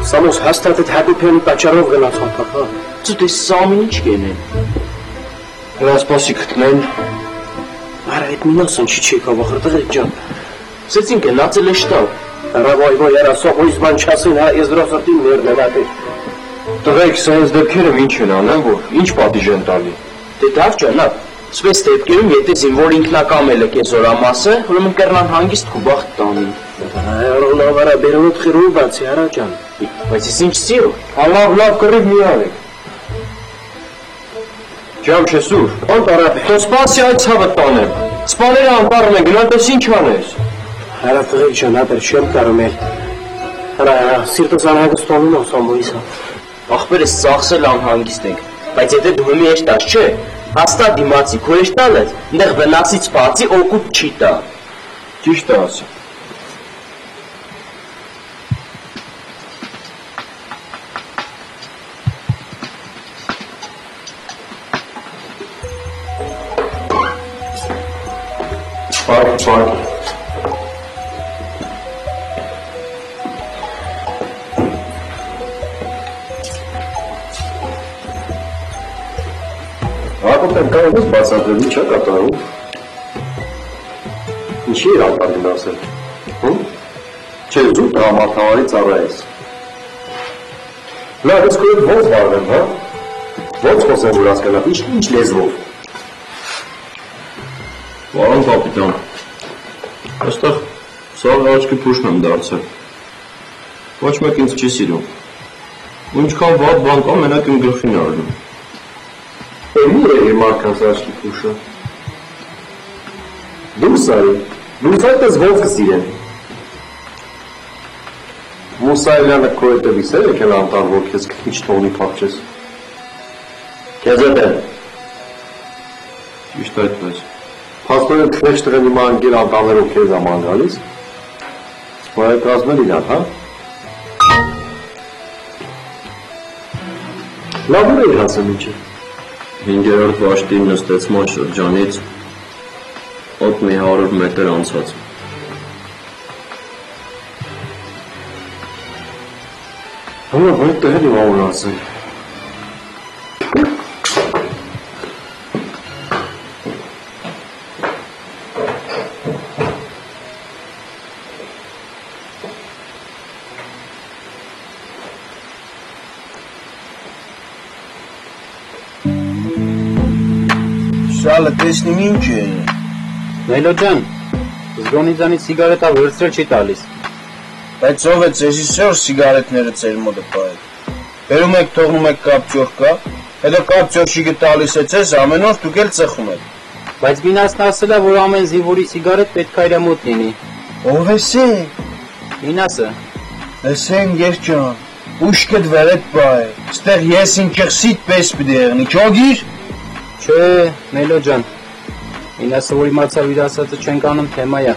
Սամոս հաստատ այդ հագուփեն տաճարով գնացան փախա։ Դե սա ինչ կենեն։ Հրասպասի գտնեն։ Արա այդ մինասն չի կավախրտղ ջան։ Սեցին գնացել է շտապ։ Ռավայվո երասողույս բան չասին, հա եզրոֆրտին ներնելատեր։ Տղեկ սենց դեպքերը ինչ են անեն, որ ինչ պատիժ են տալի։ Դե դավ ջանա, սպես դեպքերում եթե զինվոր ինքնակամել է կեզորամասը, ուրեմն կեռնան հանգիստ խուբախտ տանին։ Ռոլավարա բերոնոտ խիրում բացի արա ջան։ Բայց ես ինչ սիրո։ Լավ կռիվ մի արեք։ Ջամ շեսուր, անտարապ է։ Թո սպասի այդ ցավը տանեմ։ Սպաները անտառում են, գնանտես ինչ անես։ Հարա տղեկ ջան, ապեր չեմ կարում էլ։ Հարա, սիրտս անհագստանում եմ Սամոյիսա։ Ախպերս ծախսել անհանգիստ ենք, բայց եթե դու հմի էշտաս չէ, հաստատ դիմացի քո էշտալը, նեղ վնասից բացի օգուտ չի տա։ Ճիշտ է ասում։ Պարկ։ Հակոբեն կարող ես բացատրել ինչ է կատարում։ Ինչի էր անտար գնացել։ Չէ, զուտ տղամարդավարի ծառա ես։ Լավ, ես քո հետ ոնց վարվեմ, հա։ Ոնց խոսեմ, որ հասկանամ, ինչ լեզվով։ Պարոն կապիտան, այստեղ սաղ աչքի փուշն եմ դարձել։ Ոչ մեկ ինձ չի սիրում։ Ու ինչքան վատ բան կա, մենակ իմ գլխին առնում։ Էլի է մարդկանց աչքի փուշը։ Դուրս արի, դուրս այդպես ոնց կսիրեն։ Մուսայելյանը քո հետևից է եկել անտառ, որ քեզ քիչ թողնի փախչես։ Քեզ հետ է։ Ճիշտ այդպես։ Փաստորեն քրեջ տղեն հիմա անգիր անտառներով քեզ աման գալիս։ Սպայ կազմել իրան, հա։ Լավ ուր էի հասել ինչի։ 5-րդ վաշտի նստեցման շրջանից օդ մի 100 մետր անցած։ Հորա, այդ տղեն իմ ամուր ասել։ Շալը տեսնիմ ինչ է։ Նայլո ջան, զգոնիձանից սիգարետա վերցրել չի տալիս։ Բայց ով է ձեզի սոր սիգարետները ձեր մոտը պահել։ Բերում եք թողնում եք կապճորկա, հետո կապճորշի գտալիս է ձեզ ամեն օր դուք էլ ծխում եք։ Բայց Մինասն ասել է, որ ամեն զինվորի սիգարետ պետք է իր մոտ լինի։ Ով է սե։ Մինասը։ Լսեն երջան, ուշքդ վերետ պահել, ստեղ ես ինքեղսիտ պես պիտի եղնի, չոգիր։ Չէ, Նայլո ջան, Մինասը որ իմացավ իր ասածը չենք անում թեմայա։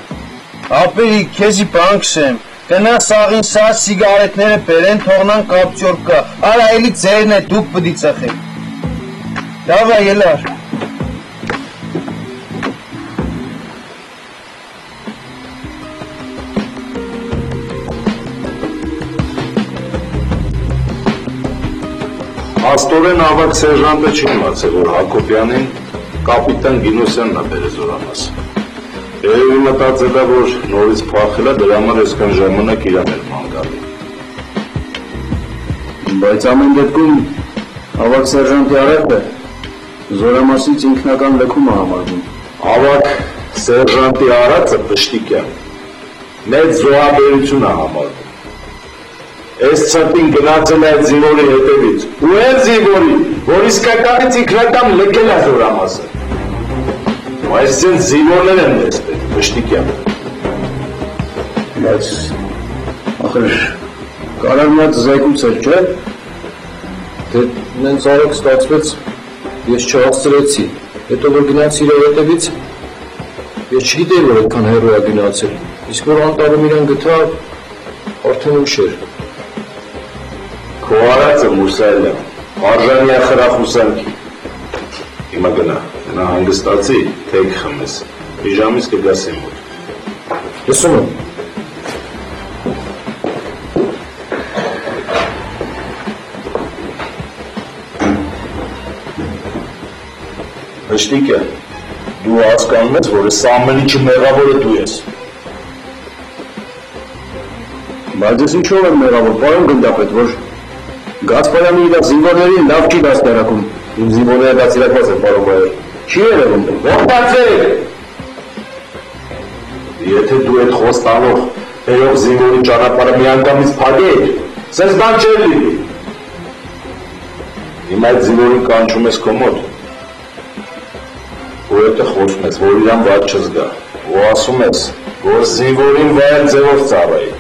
Ապերի, քեզի բանկսեմ, գնա սաղին սա սիգարետները բերեն թողնան կապճորկա, արա էլի ձերն է դուք պտի ծխեք։ Լավ է ելար։ Աստորեն ավակ սերժանտը չի իմացել, որ Հակոբյանին կապիտան Գինոսյանն է բերել զորամասը։ Երևի մտածել է, որ նորից փախել է, դրա համար այսքան ժամանակ իրան էր ման գալի։ Բայց ամեն դեպքում ավակ սերժանտի արևը զորամասից ինքնական լքում է համարվում։ Ավակ սերժանտի արածը վշտիկ է, մեծ զոհաբերություն է համարվում։ Այս ցտին գնացել է այդ զինվորի հետևից, ու այն զինվորի, որ իսկականից ինքնական լքել է զորամասը։ Այս զինվորներ են տեսել, վշտիկյան։ Բայց, ախր, կարար մի հատ զայգուց էր, չէ՞։ Դե նենց արեք ստացվեց, ես չհասցրեցի, հետո որ գնացի իր հետևից, ես չգիտեի, որ այդքան հեռու է գնացել, իսկ որ անտառում իրան գտա, արդեն ուշ էր։ Քո արածը Մուսայելը, արժանի է խրախուսանքի։ Հիմա գնա հանգստացի, թեք խմես, մի ժամից կգաս իմ մոտ։ Լսում եմ։ Վշտիկը, դու հասկանում ես, որ այս ամեն ինչի մեղավորը դու ես։ Բայց ես ինչով եմ մեղավոր, պարոն գնդապետ, որ Գասպարյանը իր զինվորներին լավ չի դաստիարակում։ Իմ զինվորները դաստիարակված են, պարոն Մայոր։ Չի երևում։ Ողջացեք։ Եթե դու այդ խոստանող բերող զինվորի ճանապարհը միանգամից փակեր, սենց բան չէր լինի։ Հիմա այդ զինվորին կանչում ես քո մոտ, ու հետո խոսում ես, որ իրան վատ չզգա, ու ասում ես, որ զինվորին վայր ձևով ծառայի։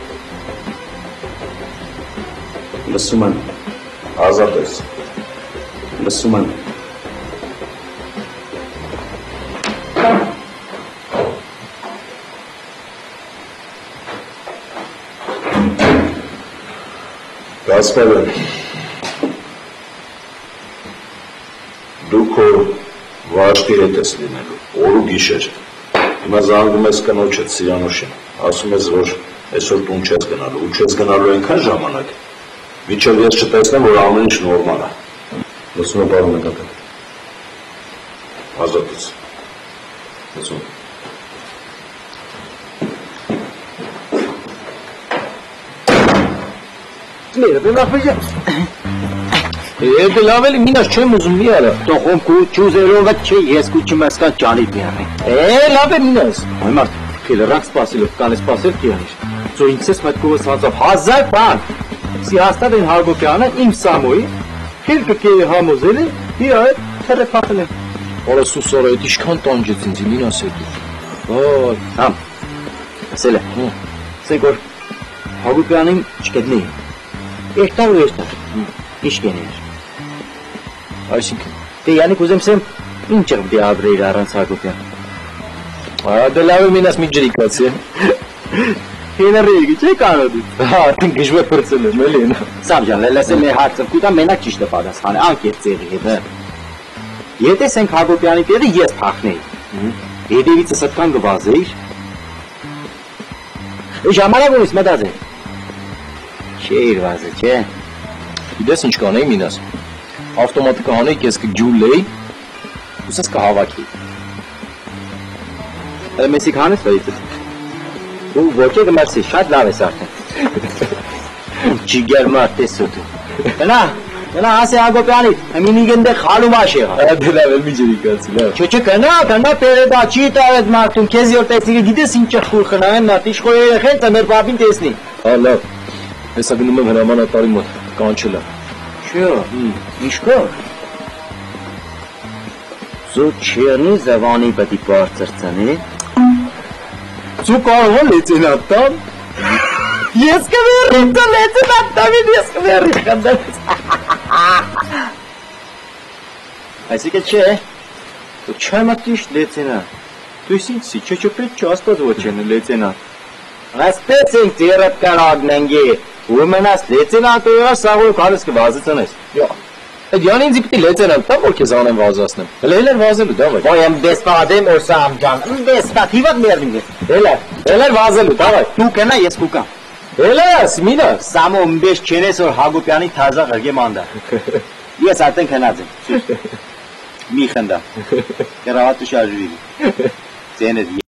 Լսում եմ, Ազատ ես։ լսում եմ։ Գասպարյան, դու քո վաշտի հետ ես լինելու, օր ու գիշեր։ Հիմա զանգում ես կնոջդ Սիրանոշին, ասում ես, որ այսօր տուն չես գնալու, ու չես գնալու այնքան ժամանակ, մինչև ես չտեսնեմ, որ ամեն ինչ նորմալ է։ Լսում եմ, պարոն գնդապետ։ Ազատ ես։ Լսում։ Եթե լավ էլի մինաս չեմ ուզում մի արա։ Տոխում քու ճուզերովը չէ ես քու չմասկան ճանի բիանի։ Լավ է մինաս։ Այ մարդ փիլրանք սպասելով կանես սպասել կյանիշ։ Ծո ինքս մտքովս հացավ 1000 բան։ Սի հաստատ են Հարգոպյանը իմ Սամոյի փիլկը կե համոզել է իր այդ թերեփախել է։ Օր սուսորը այդ ինչքան տանջեց ինձ մինաս է։ Ոյ, համ։ Ասել է։ Սեգոր Հարգոպյանին չկետնի։ Երկտար ու երկտար։ Ինչ կեներ։ Այսինքն Դե յանի կուզեմ սեմ ինչ դե աբրեիր առանց Հարգոպյան։ դե լավ է մինաս մի ջրիկացի։ Հիների չէ կանոդի։ Հա, դին գժվե պրծել եմ էլի։ Սամջան, լեսեմ է հարցը կուտա մենակ ճիշտ է պատասխանը, անկեղծ ձևի հետ։ Եթե սենք Հարգոպյանի տեղը ես փախնեի։ Հետևիցս այդքան գվազեիր։ Ժամանակ ունիս մտածել։ Չէ իր վազը, չէ։ Գիտես ինչ կանեի մինաս։ Ավտոմատը կհանեի, ես կջուլեի, ուսես կհավաքի։ Հələ մեսի կանես վայիցս։ Ու ոչե գմարսի, շատ լավ ես արդեն։ Ջիգեր մարդ ես սոտու։ Գնա ասե Հարգոպյանի, մինի գնդե խալու մաշ եղա։ Դե լավ է մի ջրիկացի, լավ։ Չէ, գնա պերեդա, չի տարեդ մարդուն, քեզ յոր տեսնիկը գիտես ինչ խուր խնայեն մարդ, իշխո երեխեն ծմեր պապին տեսնի։ Հա, լավ։ Հեսա գնում եմ հրամանատարի մոտ, կանչելա։ Շո, ինչքով։ Զու չերնի զավանի պետի բարձր ծնի։ Դու կարող ես լեյտենանտ տան։ Ես կվերի տա լեյտենանտ տավին, ես կվերի խնդրեց։ Այսիկը չէ, դու չեմ ատիշ լեյտենանտ։ Դու ինչ չի, չպրիտ չաստած ոչ են լեյտենանտ։ Ասպես ենք ձերդ կարագնենգի, ու մենաս լեյտենանտը եղա սաղով կարես կվազիցնես։ Այդ յան ինձ պիտի լեյտենանտ տա, որ քեզ անեմ վազացնեմ։ Հələ էլ վազելու, դավայ։ Ոյ եմ դեսպադեմ օր Սամջան, դեսպատիվատ մերնին ես։ Էլ վազելու, դավայ։ Դու կենա ես կուկամ։ Էլես, մինա։ Սամո մբեշ չենես որ Հարգոպյանի թազա ղրգե մանդա։ Ես արդեն քնած եմ։ Մի խնդա։ Կրավատը շարժվի։ Ձենեդ